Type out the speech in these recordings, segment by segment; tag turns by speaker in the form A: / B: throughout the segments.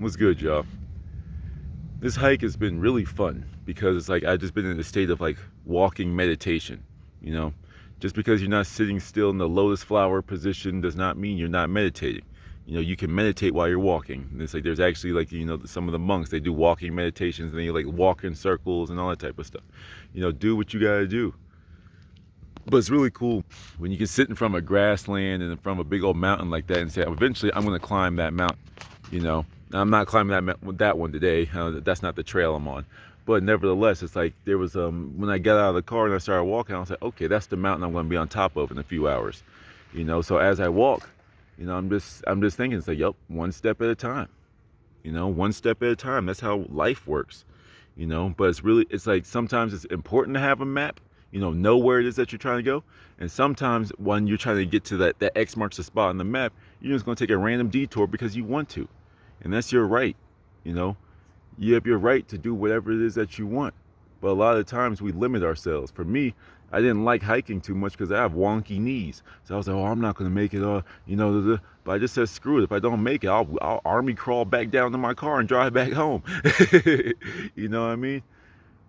A: What's good, y'all? This hike has been really fun because it's like I've just been in a state of like walking meditation. You know, just because you're not sitting still in the lotus flower position does not mean you're not meditating. You know, you can meditate while you're walking. And it's like there's actually like, some of the monks, they do walking meditations and they like walk in circles and all that type of stuff. Do what you gotta do. But it's really cool when you can sit in front of a grassland and in front of a big old mountain like that and say, eventually I'm going to climb that mountain. Now, I'm not climbing that one today. That's not the trail I'm on. But nevertheless, it's like there was when I got out of the car and I started walking, I was like, okay, that's the mountain I'm going to be on top of in a few hours. So as I walk, I'm just thinking, it's like, yep, one step at a time. One step at a time. That's how life works. But it's like sometimes it's important to have a map. Know where it is that you're trying to go. And sometimes when you're trying to get to that X marks the spot on the map, you're just going to take a random detour because you want to. And that's your right. You have your right to do whatever it is that you want. But a lot of times we limit ourselves. For me, I didn't like hiking too much because I have wonky knees. So I was like, oh, I'm not going to make it. But I just said, screw it. If I don't make it, I'll army crawl back down to my car and drive back home. You know what I mean?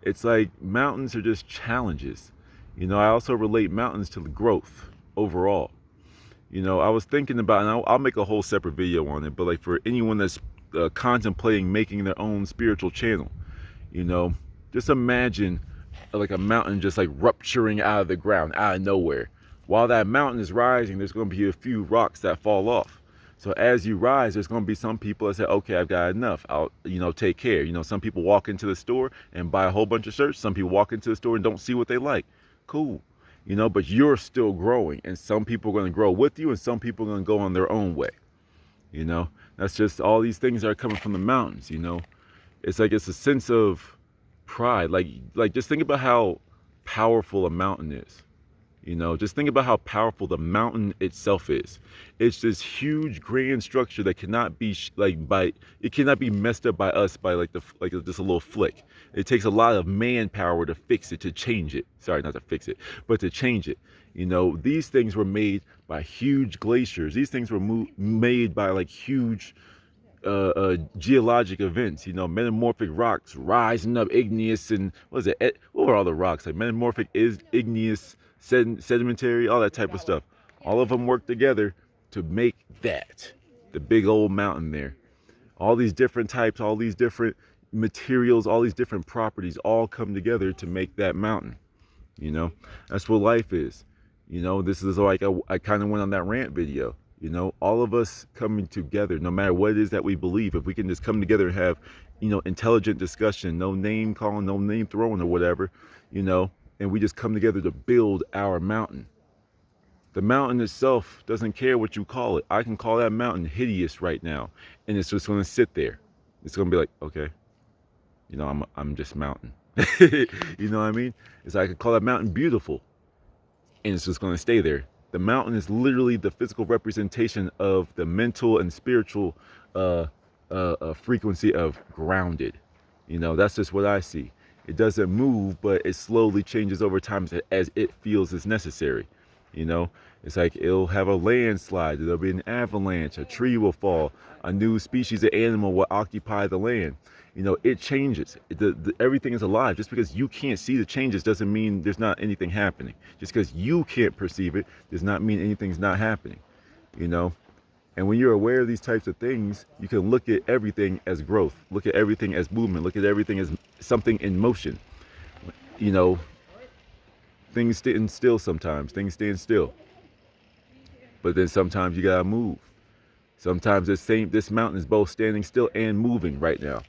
A: It's like mountains are just challenges. I also relate mountains to the growth overall. I was thinking about, and I'll make a whole separate video on it, but like for anyone that's contemplating making their own spiritual channel, just imagine like a mountain just like rupturing out of the ground, out of nowhere. While that mountain is rising, there's going to be a few rocks that fall off. So as you rise, there's going to be some people that say, okay, I've got enough. I'll, take care. Some people walk into the store and buy a whole bunch of shirts. Some people walk into the store and don't see what they like. Cool. But you're still growing, and some people are going to grow with you and some people are going to go on their own way. That's just all these things that are coming from the mountains. It's like, it's a sense of pride. Like just think about how powerful a mountain is. Just think about how powerful the mountain itself is. It's this huge grand structure that cannot be it cannot be messed up by us by just a little flick. It takes a lot of manpower to fix it, to change it. Sorry, not to fix it, but to change it. These things were made by huge glaciers. These things were made by like huge geologic events, metamorphic rocks rising up, igneous, and what were all the rocks? Like metamorphic, igneous, sedimentary, all that type of stuff. All of them work together to make the big old mountain there. All these different types, all these different materials, all these different properties all come together to make that mountain. That's what life is. This is like I kind of went on that rant video. All of us coming together, no matter what it is that we believe, if we can just come together and have, intelligent discussion, no name calling, no name throwing or whatever, and we just come together to build our mountain. The mountain itself doesn't care what you call it. I can call that mountain hideous right now, and it's just going to sit there. It's going to be like, okay, I'm just mountain. You know what I mean? It's like I can call that mountain beautiful, and it's just going to stay there. The mountain is literally the physical representation of the mental and spiritual frequency of grounded. That's just what I see. It doesn't move, but it slowly changes over time as it feels is necessary. It's like it'll have a landslide, there'll be an avalanche, a tree will fall, a new species of animal will occupy the land. It changes. Everything is alive. Just because you can't see the changes doesn't mean there's not anything happening. Just because you can't perceive it does not mean anything's not happening. And when you're aware of these types of things, you can look at everything as growth, look at everything as movement, look at everything as something in motion. Things stand still sometimes. Things stand still. But then sometimes you gotta move. Sometimes this mountain is both standing still and moving right now.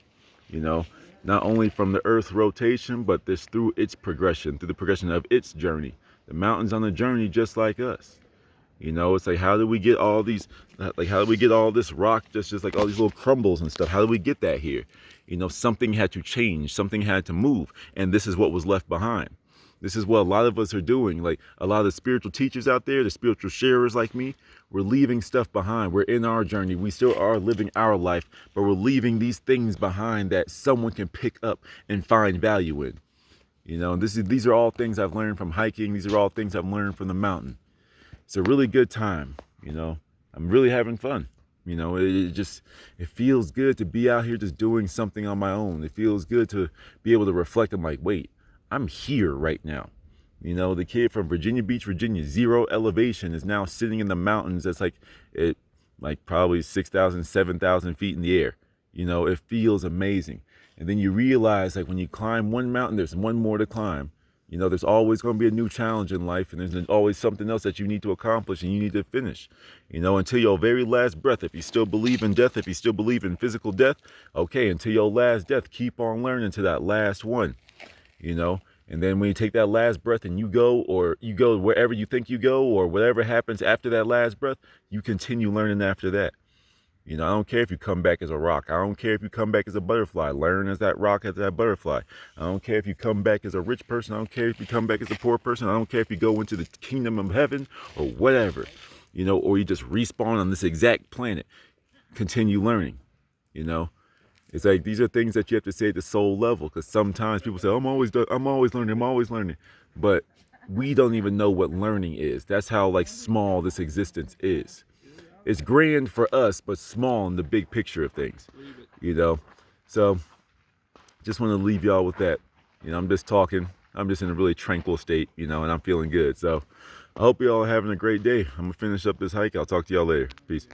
A: Not only from the Earth's rotation, but this through its progression, through the progression of its journey. The mountain's on a journey just like us. It's like, how do we get all these, how do we get all this rock, just like all these little crumbles and stuff? How do we get that here? Something had to change, something had to move, and this is what was left behind. This is what a lot of us are doing. Like a lot of the spiritual teachers out there, the spiritual sharers like me, we're leaving stuff behind. We're in our journey. We still are living our life, but we're leaving these things behind that someone can pick up and find value in. These are all things I've learned from hiking. These are all things I've learned from the mountain. It's a really good time. I'm really having fun. You know, it feels good to be out here just doing something on my own. It feels good to be able to reflect. I'm like, wait, I'm here right now. You know, the kid from Virginia Beach, Virginia, 0 elevation, is now sitting in the mountains. That's like probably 6,000, 7,000 feet in the air. You know, it feels amazing. And then you realize, like, when you climb one mountain, there's one more to climb. You know, there's always going to be a new challenge in life, and there's always something else that you need to accomplish and you need to finish. You know, until your very last breath. If you still believe in death, if you still believe in physical death, okay, until your last death, keep on learning to that last one. You know, and then when you take that last breath and you go wherever you think you go, or whatever happens after that last breath, you continue learning after that. You know, I don't care if you come back as a rock. I don't care if you come back as a butterfly. Learn as that rock, as that butterfly. I don't care if you come back as a rich person. I don't care if you come back as a poor person. I don't care if you go into the kingdom of heaven or whatever, you know, or you just respawn on this exact planet. Continue learning, you know. It's like, these are things that you have to say at the soul level, because sometimes people say, I'm always learning. But we don't even know what learning is. That's how, like, small this existence is. It's grand for us, but small in the big picture of things, you know. So just want to leave y'all with that. You know, I'm just talking. I'm just in a really tranquil state, you know, and I'm feeling good. So I hope y'all are having a great day. I'm going to finish up this hike. I'll talk to y'all later. Peace.